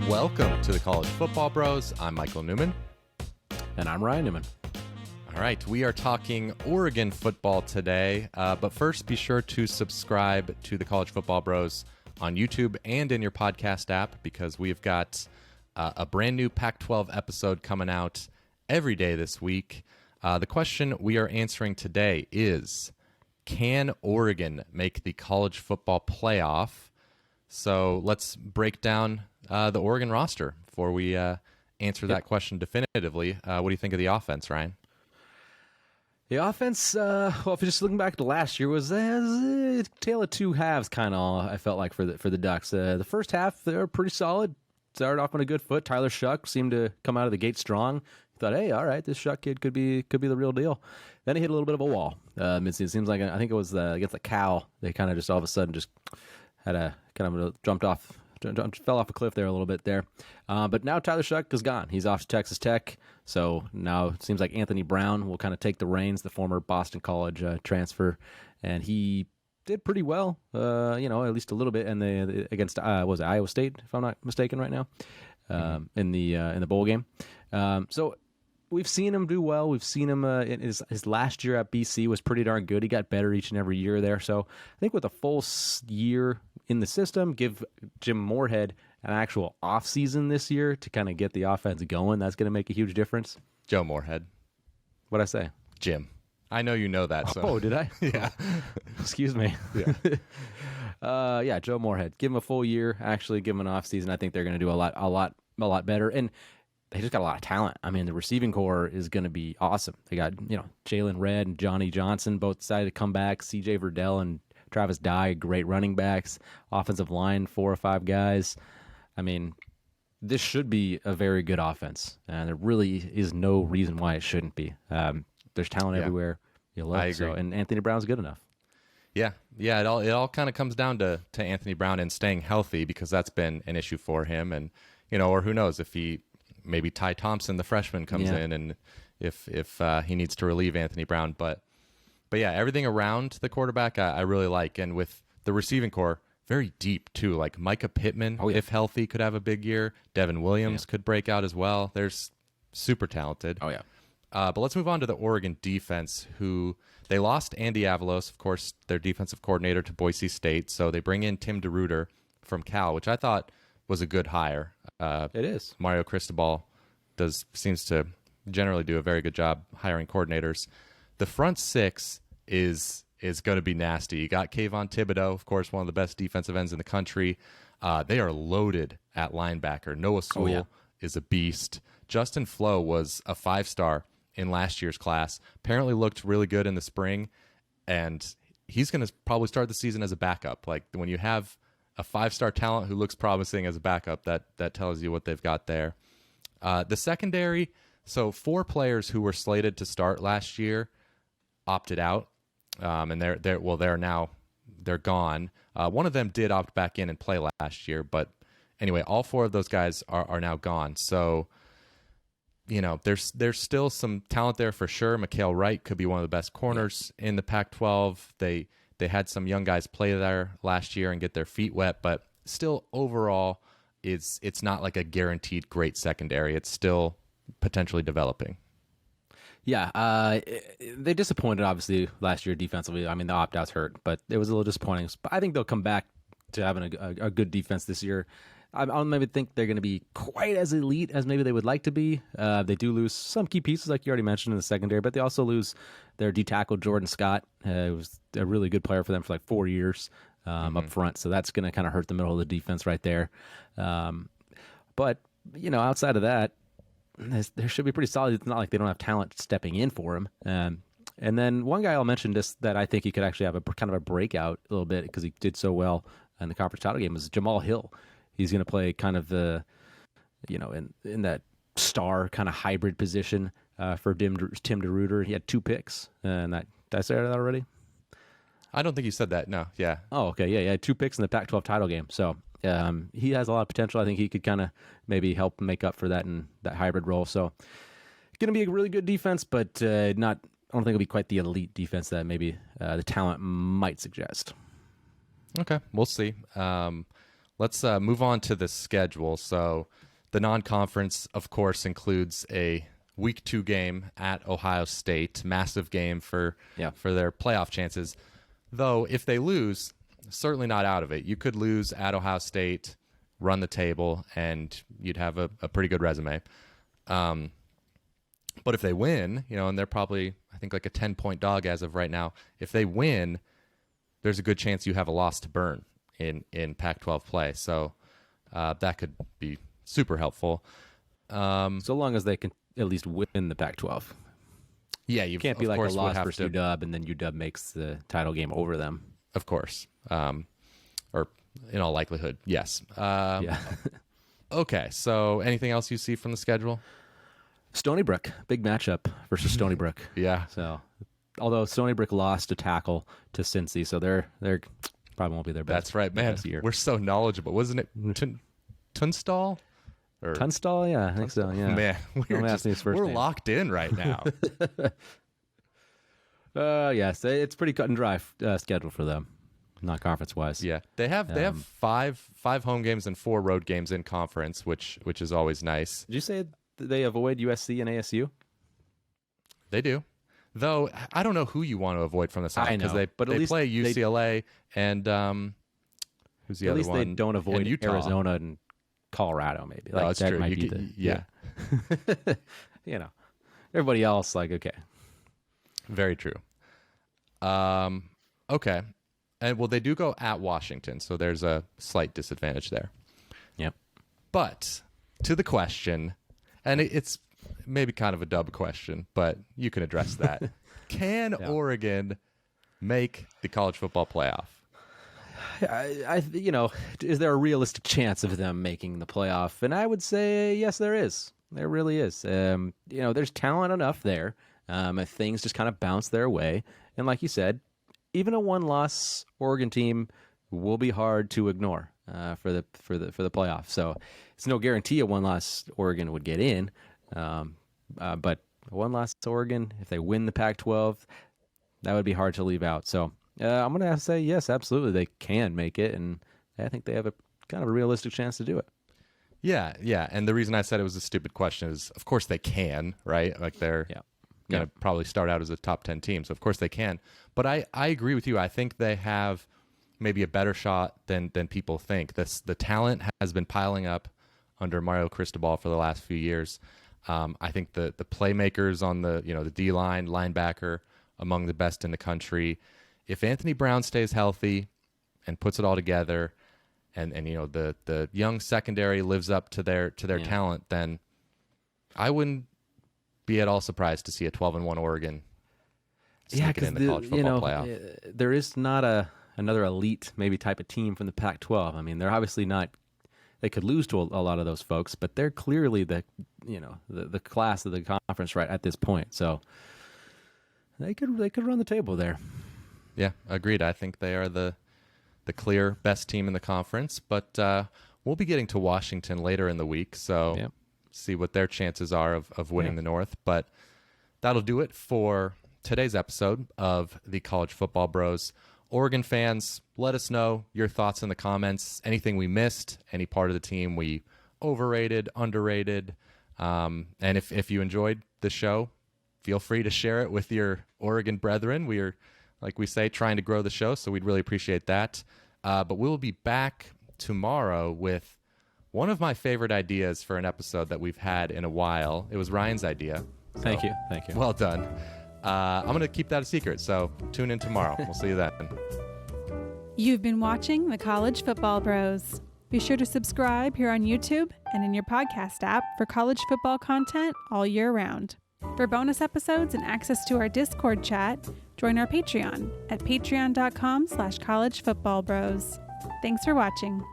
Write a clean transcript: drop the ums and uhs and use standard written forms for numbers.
Welcome to the College Football Bros. I'm Michael Newman. And I'm Ryan Newman. All right, we are talking Oregon football today. But first, be sure to subscribe to the College Football Bros on YouTube and in your podcast app, because we've got a brand new Pac-12 episode coming out every day this week. The question we are answering today is, can Oregon make the college football playoff? So let's break down the Oregon roster before we answer that question definitively. What do you think of the offense, Ryan? The offense, well, if you're just looking back to last year, was a tale of two halves, kind of. I felt like for the Ducks. The first half, they were pretty solid. Started off on a good foot. Tyler Shough seemed to come out of the gate strong. Thought, hey, all right, this Shough kid could be the real deal. Then he hit a little bit of a wall. It seems like, I think it was against the Cal. They kind of just all of a sudden just had a kind of fell off a cliff there a little bit there. But now Tyler Shough is gone. He's off to Texas Tech. So now it seems like Anthony Brown will kind of take the reins, the former Boston College transfer, and he did pretty well, at least a little bit. And against was it Iowa State, if I'm not mistaken, right now, in the bowl game. So we've seen him do well. We've seen him in his last year at BC was pretty darn good. He got better each and every year there. So I think with a full year in the system, give Jim Moorhead an actual offseason this year to kind of get the offense going, that's going to make a huge difference. Joe Moorhead. What'd I say? Jim. I know you know that. So. Oh, did I? Yeah. Excuse me. Yeah. Joe Moorhead. Give him a full year. Actually, give him an offseason. I think they're going to do a lot better. And they just got a lot of talent. I mean, the receiving core is going to be awesome. They got, Jalen Redd and Johnny Johnson both decided to come back. CJ Verdell and Travis Dye, great running backs. Offensive line, 4 or 5 guys. I mean, this should be a very good offense. And there really is no reason why it shouldn't be. There's talent everywhere you look. I agree. And Anthony Brown's good enough. Yeah. It all kind of comes down to Anthony Brown and staying healthy, because that's been an issue for him. And, or who knows if maybe Ty Thompson, the freshman, comes in, and if he needs to relieve Anthony Brown. But yeah, everything around the quarterback I really like. And with the receiving core, very deep too. Like Micah Pittman, if healthy, could have a big year. Devin Williams could break out as well. There's super talented. Oh, yeah. But let's move on to the Oregon defense, who they lost Andy Avalos, of course, their defensive coordinator, to Boise State. So they bring in Tim DeRuyter from Cal, which I thought was a good hire. It is. Mario Cristobal seems to generally do a very good job hiring coordinators. The front six is going to be nasty. You got Kayvon Thibodeaux, of course, one of the best defensive ends in the country. They are loaded at linebacker. Noah Sewell is a beast. Justin Flo was a 5-star in last year's class. Apparently looked really good in the spring, and he's going to probably start the season as a backup. Like, when you have a 5-star talent who looks promising as a backup, that tells you what they've got there. The secondary, so 4 players who were slated to start last year opted out, and they're gone. One of them did opt back in and play last year, but anyway, all 4 of those guys are now gone. So, there's still some talent there for sure. Mikael Wright could be one of the best corners in the Pac-12. They had some young guys play there last year and get their feet wet, but still overall, it's not like a guaranteed great secondary. It's still potentially developing. Yeah, they disappointed, obviously, last year defensively. I mean, the opt-outs hurt, but it was a little disappointing. But I think they'll come back to having a good defense this year. I don't maybe think they're going to be quite as elite as maybe they would like to be. They do lose some key pieces, like you already mentioned, in the secondary, but they also lose their D-tackle, Jordan Scott. He was a really good player for them for like 4 years up front, so that's going to kind of hurt the middle of the defense right there. But, outside of that, there should be pretty solid. It's not like they don't have talent stepping in for him. And then one guy I'll mention just that I think he could actually have a kind of a breakout a little bit because he did so well in the conference title game was Jamal Hill. He's going to play kind of the, in that star kind of hybrid position for Tim DeRuyter. He had 2 picks. And did I say that already? I don't think you said that. No. Yeah. Oh, okay. Yeah. He had 2 picks in the Pac-12 title game. So he has a lot of potential. I think he could kind of maybe help make up for that in that hybrid role. So going to be a really good defense, but I don't think it'll be quite the elite defense that maybe the talent might suggest. Okay, we'll see. let's move on to the schedule. So the non-conference, of course, includes a Week 2 game at Ohio State, massive game for their playoff chances. Though if they lose, certainly not out of it. You could lose at Ohio State, run the table, and you'd have a pretty good resume. But if they win, and they're probably, I think, like a 10-point dog as of right now. If they win, there's a good chance you have a loss to burn in Pac-12 play. So that could be super helpful. So long as they can at least win the Pac-12. Yeah, you can't be like a loss versus UW, and then UW makes the title game over them. Of course. Or in all likelihood, yes. Yeah. Okay, so anything else you see from the schedule? Stony Brook, big matchup versus Stony Brook. Yeah. So, although Stony Brook lost a tackle to Cincy, so they're probably won't be their best. That's right, man. Year. We're so knowledgeable, wasn't it? Tunstall? Tunstall, yeah, I think so. Yeah, man, we're locked in right now. Yes, it's pretty cut and dry schedule for them, not conference wise. Yeah, they have five home games and 4 road games in conference, which is always nice. Did you say they avoid USC and ASU? They do, though. I don't know who you want to avoid from the South because they play UCLA and who's the other one? At least they don't avoid Arizona and Colorado, maybe. Like, that's true. Might be yeah. Everybody else, like, okay. Very true. Okay. And well, they do go at Washington, so there's a slight disadvantage there. Yep. But to the question, and it's maybe kind of a dub question, but you can address that. Can Oregon make the college football playoff? Is there a realistic chance of them making the playoff? And I would say yes, there is. There really is. There's talent enough there. Things just kind of bounce their way, and like you said, even a 1-loss Oregon team will be hard to ignore for the playoff. So it's no guarantee a 1-loss Oregon would get in, but a 1-loss Oregon, if they win the Pac-12, that would be hard to leave out. So I'm going to say yes, absolutely, they can make it, and I think they have a kind of a realistic chance to do it. Yeah, and the reason I said it was a stupid question is, of course they can, right? Like they're going to probably start out as a top 10 team, so of course they can. But I agree with you. I think they have maybe a better shot than people think. The talent has been piling up under Mario Cristobal for the last few years. I think the playmakers on the D-line, linebacker, among the best in the country. If Anthony Brown stays healthy and puts it all together, and the young secondary lives up to their talent, then I wouldn't be at all surprised to see a 12-1 Oregon sneak it in the college football playoff. There is not another elite maybe type of team from the Pac-12. I mean, they're obviously not. They could lose to a lot of those folks, but they're clearly the class of the conference right at this point. So they could run the table there. Yeah, agreed. I think they are the clear best team in the conference, but we'll be getting to Washington later in the week, so see what their chances are of winning the North. But that'll do it for today's episode of the College Football Bros. Oregon fans, let us know your thoughts in the comments. Anything we missed, any part of the team we overrated, underrated, and if you enjoyed the show, feel free to share it with your Oregon brethren. We are, like we say, trying to grow the show, so we'd really appreciate that. But we'll be back tomorrow with one of my favorite ideas for an episode that we've had in a while. It was Ryan's idea. So, Thank you. Well done. I'm going to keep that a secret, so tune in tomorrow. We'll see you then. You've been watching the College Football Bros. Be sure to subscribe here on YouTube and in your podcast app for college football content all year round. For bonus episodes and access to our Discord chat, join our Patreon at patreon.com/collegefootballbros. Thanks for watching.